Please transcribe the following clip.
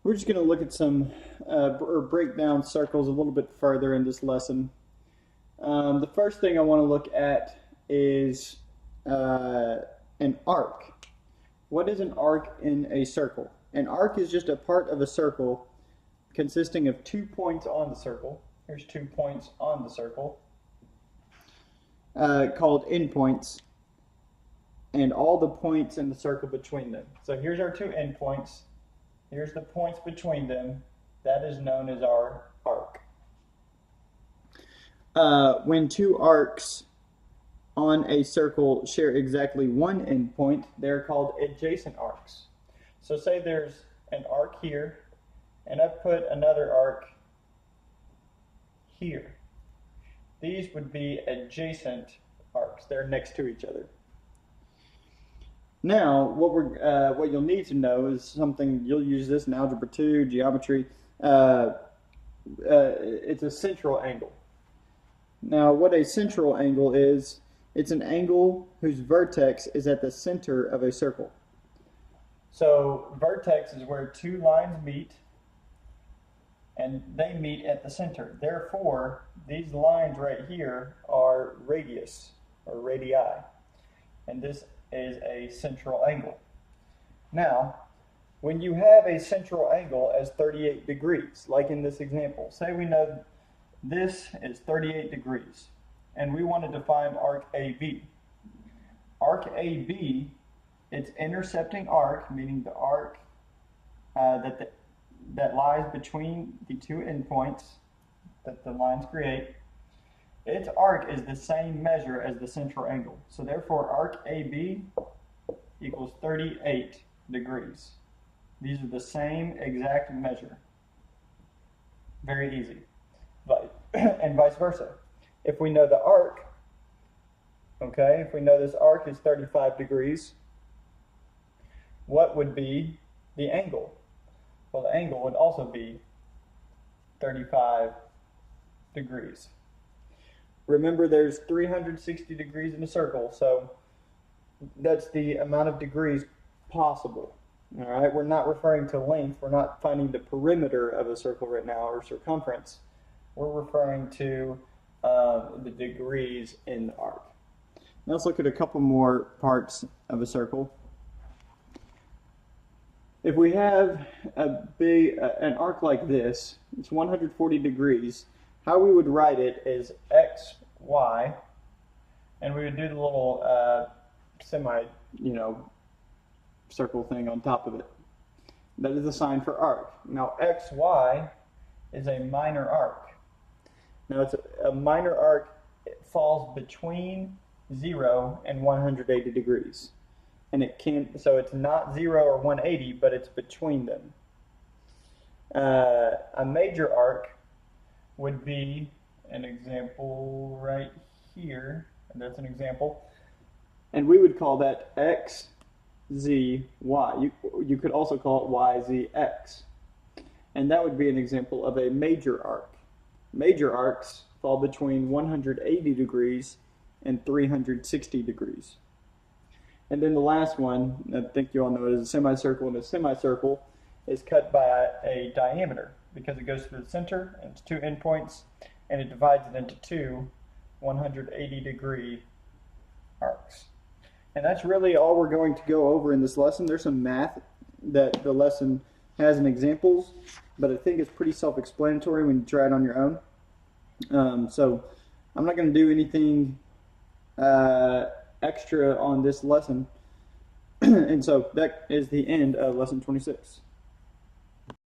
We're just going to look at some or break down circles a little bit further in this lesson. The first thing I want to look at is an arc. What is an arc in a circle? An arc is just a part of a circle consisting of 2 points on the circle. Here's 2 points on the circle called endpoints, and all the points in the circle between them. So here's our 2 endpoints. Here's the points between them. That is known as our arc. When 2 arcs on a circle share exactly 1 endpoint, they're called adjacent arcs. So say there's an arc here, and I've put another arc here. These would be adjacent arcs. They're next to each other. Now, what you'll need to know is something, you'll use this in Algebra 2, geometry. It's a central angle. Now, what a central angle is, it's an angle whose vertex is at the center of a circle. So, vertex is where 2 lines meet, and they meet at the center. Therefore, these lines right here are radius, or radii. And this is a central angle. Now, when you have a central angle as 38 degrees, like in this example, say we know this is 38 degrees, and we want to define arc AB. Arc AB, its intercepting arc, meaning the arc that lies between the 2 endpoints that the lines create, its arc is the same measure as the central angle. So therefore, arc AB equals 38 degrees. These are the same exact measure. Very easy. And vice versa. If we know the arc, okay, if we know this arc is 35 degrees, what would be the angle? Well, the angle would also be 35 degrees. Remember, there's 360 degrees in a circle, so that's the amount of degrees possible. All right, we're not referring to length. We're not finding the perimeter of a circle right now, or circumference. We're referring to the degrees in the arc. Now let's look at a couple more parts of a circle. If we have an arc like this, it's 140 degrees. How we would write it is x, y, and we would do the little circle thing on top of it. That is the sign for arc. Now x, y is a minor arc. Now it's a minor arc. It falls between 0 and 180 degrees. And so it's not 0 or 180, but it's between them. A major arc would be an example right here, and that's an example, and we would call that x, z, y. You could also call it y, z, x, and that would be an example of a major arc. Major arcs fall between 180 degrees and 360 degrees. And then the last one, I think you all know it is a semicircle, and a semicircle is cut by a diameter because it goes through the center and it's 2 endpoints, and it divides it into 2 180-degree arcs. And that's really all we're going to go over in this lesson. There's some math that the lesson has in examples, but I think it's pretty self-explanatory when you try it on your own. So I'm not going to do anything extra on this lesson. And so that is the end of lesson 26.